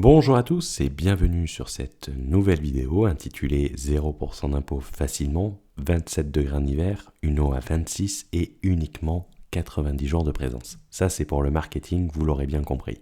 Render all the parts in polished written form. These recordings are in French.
Bonjour à tous et bienvenue sur cette nouvelle vidéo intitulée 0% d'impôt facilement, 27 degrés en hiver, une eau à 26 et uniquement 90 jours de présence. Ça c'est pour le marketing, vous l'aurez bien compris.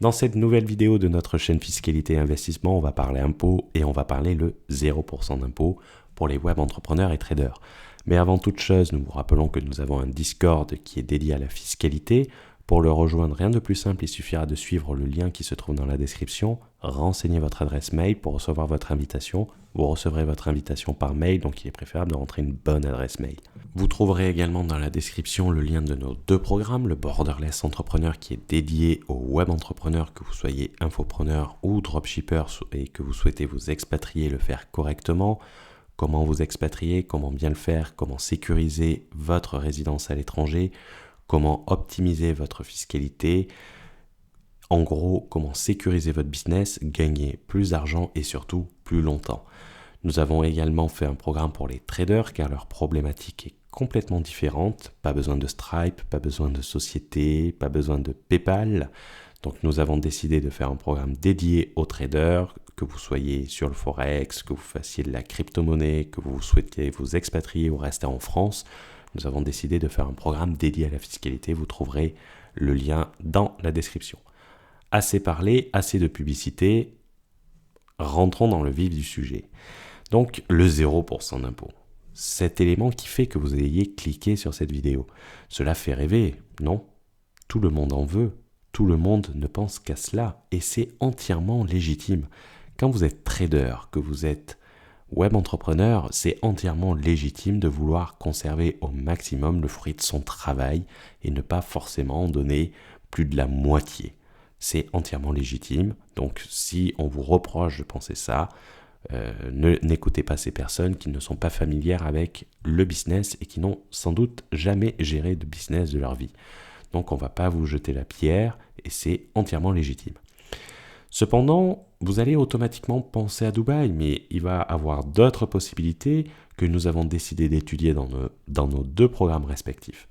Dans cette nouvelle vidéo de notre chaîne Fiscalité et Investissement, on va parler impôt et on va parler le 0% d'impôt pour les web entrepreneurs et traders. Mais avant toute chose, nous vous rappelons que nous avons un Discord qui est dédié à la fiscalité. Pour le rejoindre, rien de plus simple, il suffira de suivre le lien qui se trouve dans la description. Renseignez votre adresse mail pour recevoir votre invitation. Vous recevrez votre invitation par mail, donc il est préférable de rentrer une bonne adresse mail. Vous trouverez également dans la description le lien de nos deux programmes, le Borderless Entrepreneur qui est dédié aux web entrepreneurs, que vous soyez infopreneur ou dropshipper et que vous souhaitez vous expatrier, le faire correctement. Comment vous expatrier, comment bien le faire, comment sécuriser votre résidence à l'étranger, comment optimiser votre fiscalité, en gros, comment sécuriser votre business, gagner plus d'argent et surtout plus longtemps. Nous avons également fait un programme pour les traders car leur problématique est complètement différente. Pas besoin de Stripe, pas besoin de société, pas besoin de PayPal. Donc nous avons décidé de faire un programme dédié aux traders, que vous soyez sur le Forex, que vous fassiez de la crypto-monnaie, que vous souhaitiez vous expatrier ou rester en France. Nous avons décidé de faire un programme dédié à la fiscalité. Vous trouverez le lien dans la description. Assez parlé, assez de publicité. Rentrons dans le vif du sujet. Donc, le 0% d'impôt. Cet élément qui fait que vous ayez cliqué sur cette vidéo. Cela fait rêver, non? Tout le monde en veut. Tout le monde ne pense qu'à cela. Et c'est entièrement légitime. Quand vous êtes trader, que vous êtes web entrepreneur, c'est entièrement légitime de vouloir conserver au maximum le fruit de son travail et ne pas forcément donner plus de la moitié. C'est entièrement légitime. Donc si on vous reproche de penser ça, n'écoutez pas ces personnes qui ne sont pas familières avec le business et qui n'ont sans doute jamais géré de business de leur vie. Donc on ne va pas vous jeter la pierre et c'est entièrement légitime. Cependant, vous allez automatiquement penser à Dubaï, mais il va y avoir d'autres possibilités que nous avons décidé d'étudier dans nos deux programmes respectifs.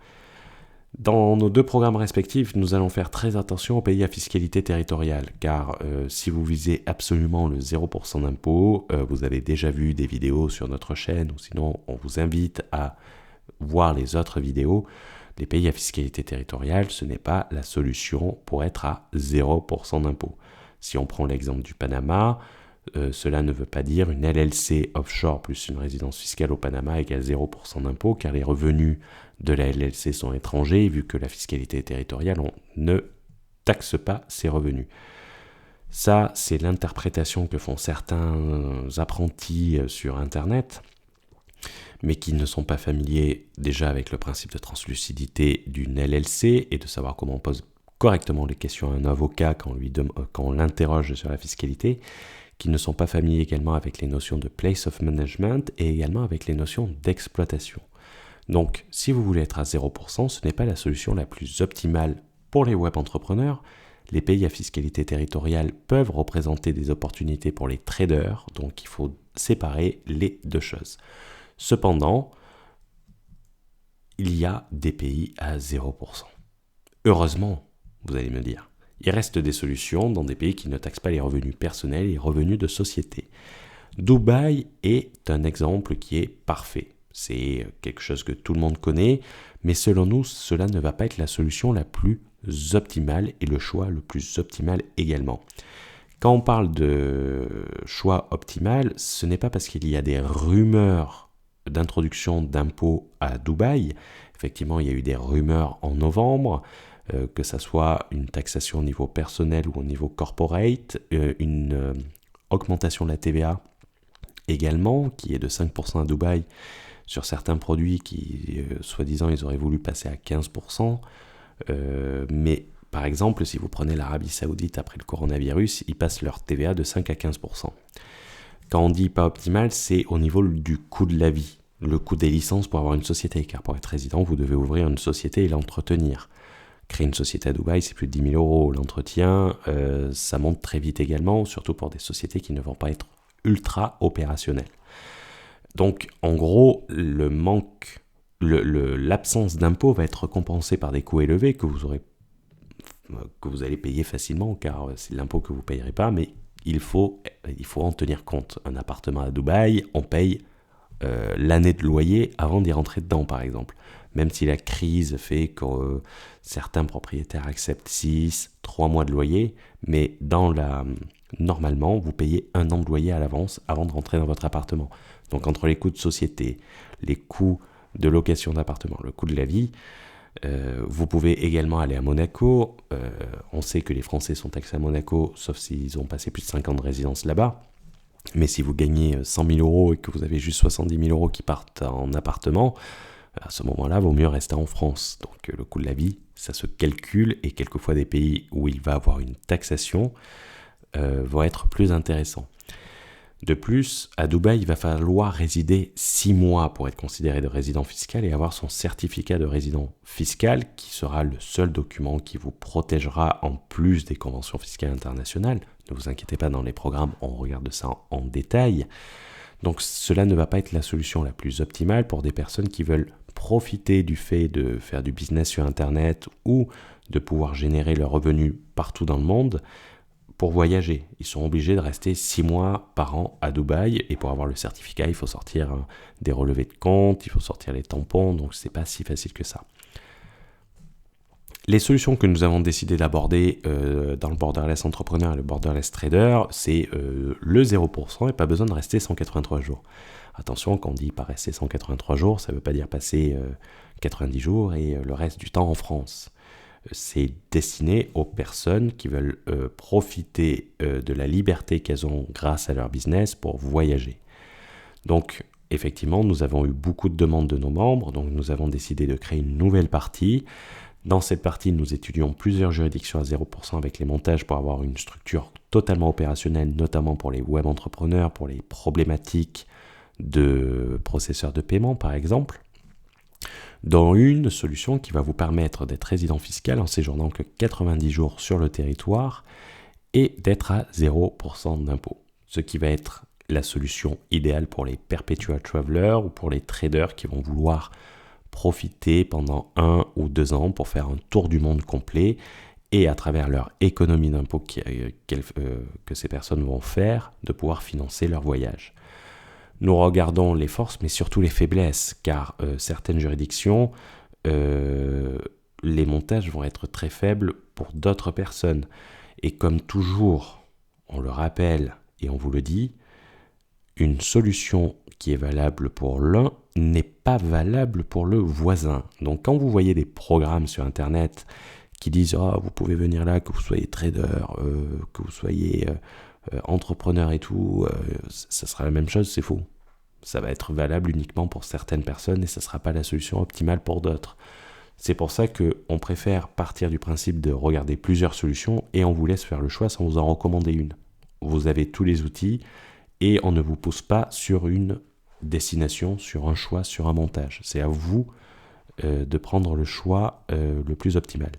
Dans nos deux programmes respectifs, nous allons faire très attention aux pays à fiscalité territoriale, car si vous visez absolument le 0% d'impôt, vous avez déjà vu des vidéos sur notre chaîne, ou sinon on vous invite à voir les autres vidéos. Les pays à fiscalité territoriale, ce n'est pas la solution pour être à 0% d'impôt. Si on prend l'exemple du Panama, cela ne veut pas dire une LLC offshore plus une résidence fiscale au Panama égale 0% d'impôt, car les revenus de la LLC sont étrangers, et vu que la fiscalité territoriale, on ne taxe pas ces revenus. Ça, c'est l'interprétation que font certains apprentis sur Internet, mais qui ne sont pas familiers déjà avec le principe de translucidité d'une LLC et de savoir comment on pose correctement les questions à un avocat quand on l'interroge sur la fiscalité, qui ne sont pas familiers également avec les notions de place of management et également avec les notions d'exploitation. Donc, si vous voulez être à 0%, ce n'est pas la solution la plus optimale pour les web entrepreneurs. Les pays à fiscalité territoriale peuvent représenter des opportunités pour les traders, donc il faut séparer les deux choses. Cependant, il y a des pays à 0%. Heureusement, vous allez me dire. Il reste des solutions dans des pays qui ne taxent pas les revenus personnels et les revenus de société. Dubaï est un exemple qui est parfait. C'est quelque chose que tout le monde connaît, mais selon nous, cela ne va pas être la solution la plus optimale et le choix le plus optimal également. Quand on parle de choix optimal, ce n'est pas parce qu'il y a des rumeurs d'introduction d'impôts à Dubaï. Effectivement, il y a eu des rumeurs en novembre, que ça soit une taxation au niveau personnel ou au niveau corporate, une augmentation de la TVA également, qui est de 5% à Dubaï sur certains produits qui, soi-disant, ils auraient voulu passer à 15%. Mais par exemple, si vous prenez l'Arabie Saoudite après le coronavirus, ils passent leur TVA de 5 à 15%. Quand on dit pas optimal, c'est au niveau du coût de la vie, le coût des licences pour avoir une société, car pour être résident, vous devez ouvrir une société et l'entretenir. Créer une société à Dubaï, c'est plus de 10 000 euros. L'entretien, ça monte très vite également, surtout pour des sociétés qui ne vont pas être ultra opérationnelles. Donc, en gros, l'absence d'impôt va être compensée par des coûts élevés que vous aurez que vous allez payer facilement, car c'est l'impôt que vous ne payerez pas, mais il faut en tenir compte. Un appartement à Dubaï, on paye l'année de loyer avant d'y rentrer dedans, par exemple. Même si la crise fait que certains propriétaires acceptent 6, 3 mois de loyer, mais normalement, vous payez 1 an de loyer à l'avance avant de rentrer dans votre appartement. Donc entre les coûts de société, les coûts de location d'appartement, le coût de la vie, vous pouvez également aller à Monaco. On sait que les Français sont taxés à Monaco, sauf s'ils ont passé plus de 5 ans de résidence là-bas. Mais si vous gagnez 100 000 euros et que vous avez juste 70 000 euros qui partent en appartement, à ce moment-là, vaut mieux rester en France. Donc le coût de la vie, ça se calcule, et quelquefois des pays où il va avoir une taxation vont être plus intéressants. De plus, à Dubaï, il va falloir résider 6 mois pour être considéré de résident fiscal et avoir son certificat de résident fiscal, qui sera le seul document qui vous protégera en plus des conventions fiscales internationales. Ne vous inquiétez pas, dans les programmes, on regarde ça en détail. Donc cela ne va pas être la solution la plus optimale pour des personnes qui veulent profiter du fait de faire du business sur Internet ou de pouvoir générer leurs revenus partout dans le monde. Pour voyager, ils sont obligés de rester 6 mois par an à Dubaï, et pour avoir le certificat, il faut sortir des relevés de compte, il faut sortir les tampons, donc c'est pas si facile que ça. Les solutions que nous avons décidé d'aborder dans le Borderless Entrepreneur et le Borderless Trader, c'est le 0% et pas besoin de rester 183 jours. Attention, quand on dit pas rester 183 jours, ça ne veut pas dire passer 90 jours et le reste du temps en France. C'est destiné aux personnes qui veulent profiter de la liberté qu'elles ont grâce à leur business pour voyager. Donc, effectivement, nous avons eu beaucoup de demandes de nos membres, donc nous avons décidé de créer une nouvelle partie. Dans cette partie, nous étudions plusieurs juridictions à 0% avec les montages pour avoir une structure totalement opérationnelle, notamment pour les web entrepreneurs, pour les problématiques de processeurs de paiement, par exemple. Dans une solution qui va vous permettre d'être résident fiscal en séjournant que 90 jours sur le territoire et d'être à 0% d'impôt. Ce qui va être la solution idéale pour les perpetual travelers ou pour les traders qui vont vouloir profiter pendant 1 ou 2 ans pour faire un tour du monde complet, et à travers leur économie d'impôt que ces personnes vont faire, de pouvoir financer leur voyage. Nous regardons les forces, mais surtout les faiblesses, car certaines juridictions, les montages vont être très faibles pour d'autres personnes. Et comme toujours, on le rappelle et on vous le dit, une solution qui est valable pour l'un n'est pas valable pour le voisin. Donc quand vous voyez des programmes sur Internet qui disent « vous pouvez venir là, que vous soyez trader, que vous soyez entrepreneur et tout, ça sera la même chose », c'est faux. Ça va être valable uniquement pour certaines personnes et ça ne sera pas la solution optimale pour d'autres. C'est pour ça qu'on préfère partir du principe de regarder plusieurs solutions et on vous laisse faire le choix sans vous en recommander une. Vous avez tous les outils et on ne vous pousse pas sur une destination, sur un choix, sur un montage. C'est à vous de prendre le choix le plus optimal.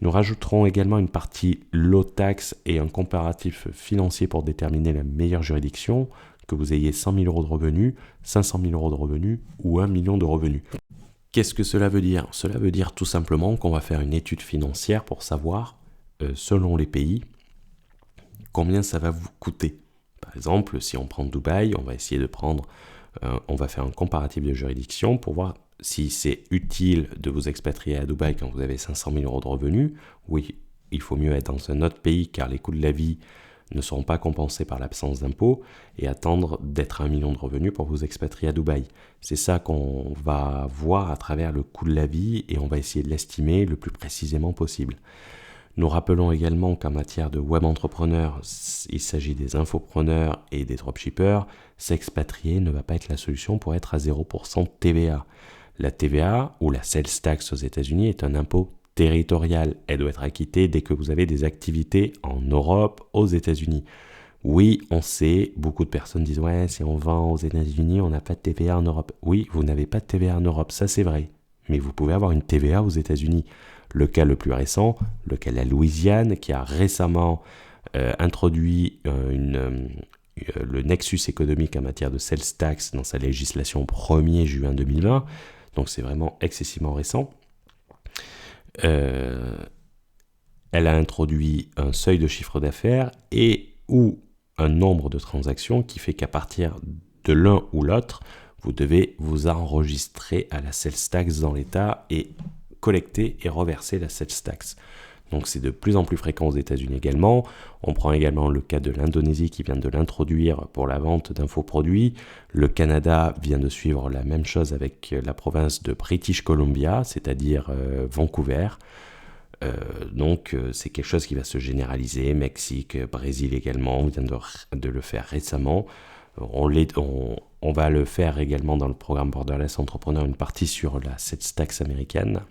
Nous rajouterons également une partie low tax et un comparatif financier pour déterminer la meilleure juridiction, que vous ayez 100 000 euros de revenus, 500 000 euros de revenus ou 1 million de revenus. Qu'est-ce que cela veut dire ? Cela veut dire tout simplement qu'on va faire une étude financière pour savoir, selon les pays, combien ça va vous coûter. Par exemple, si on prend Dubaï, on va faire un comparatif de juridiction pour voir si c'est utile de vous expatrier à Dubaï quand vous avez 500 000 euros de revenus. Oui, il faut mieux être dans un autre pays car les coûts de la vie ne seront pas compensés par l'absence d'impôts, et attendre d'être à 1 million de revenus pour vous expatrier à Dubaï. C'est ça qu'on va voir à travers le coût de la vie et on va essayer de l'estimer le plus précisément possible. Nous rappelons également qu'en matière de web entrepreneurs, il s'agit des infopreneurs et des dropshippers. S'expatrier ne va pas être la solution pour être à 0% TVA. La TVA, ou la sales tax aux États-Unis, est un impôt territorial. Elle doit être acquittée dès que vous avez des activités en Europe, aux États-Unis. Oui, on sait, beaucoup de personnes disent « Ouais, si on vend aux États-Unis, on n'a pas de TVA en Europe. » Oui, vous n'avez pas de TVA en Europe, ça c'est vrai. Mais vous pouvez avoir une TVA aux États-Unis. Le cas le plus récent, le cas de la Louisiane, qui a récemment introduit le nexus économique en matière de sales tax dans sa législation 1er juin 2020. Donc c'est vraiment excessivement récent. elle a introduit un seuil de chiffre d'affaires et ou un nombre de transactions qui fait qu'à partir de l'un ou l'autre, vous devez vous enregistrer à la sales tax dans l'État et collecter et reverser la sales tax. Donc c'est de plus en plus fréquent aux États-Unis également. On prend également le cas de l'Indonésie qui vient de l'introduire pour la vente d'infoproduits. Le Canada vient de suivre la même chose avec la province de British Columbia, c'est-à-dire Vancouver. Donc c'est quelque chose qui va se généraliser. Mexique, Brésil également, on vient de le faire récemment. On va le faire également dans le programme Borderless Entrepreneur, une partie sur la sales tax américaine.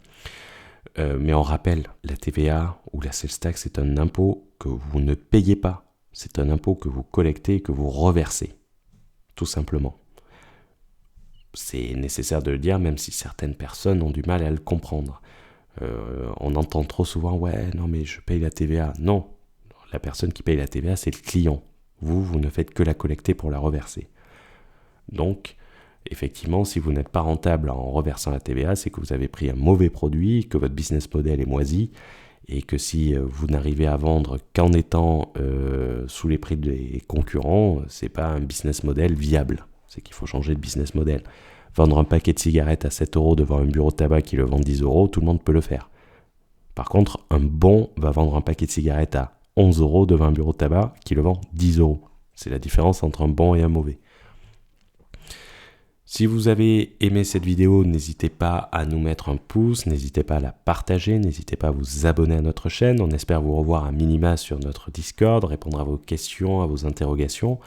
Mais on rappelle, la TVA ou la sales tax est un impôt que vous ne payez pas. C'est un impôt que vous collectez et que vous reversez, tout simplement. C'est nécessaire de le dire, même si certaines personnes ont du mal à le comprendre. On entend trop souvent « Ouais, non mais je paye la TVA ». Non, la personne qui paye la TVA, c'est le client. Vous ne faites que la collecter pour la reverser. Donc, effectivement, si vous n'êtes pas rentable en reversant la TVA, c'est que vous avez pris un mauvais produit, que votre business model est moisi, et que si vous n'arrivez à vendre qu'en étant sous les prix des concurrents, c'est pas un business model viable. C'est qu'il faut changer de business model. Vendre un paquet de cigarettes à 7 € devant un bureau de tabac qui le vend 10 €, tout le monde peut le faire. Par contre, un bon va vendre un paquet de cigarettes à 11 € devant un bureau de tabac qui le vend 10 €. C'est la différence entre un bon et un mauvais. Si vous avez aimé cette vidéo, n'hésitez pas à nous mettre un pouce, n'hésitez pas à la partager, n'hésitez pas à vous abonner à notre chaîne. On espère vous revoir à minima sur notre Discord, répondre à vos questions, à vos interrogations.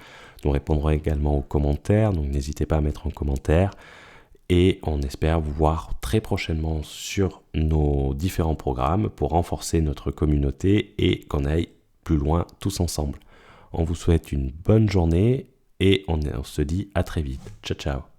Nous répondrons également aux commentaires, donc n'hésitez pas à mettre un commentaire. Et on espère vous voir très prochainement sur nos différents programmes pour renforcer notre communauté et qu'on aille plus loin tous ensemble. On vous souhaite une bonne journée et on se dit à très vite. Ciao, ciao.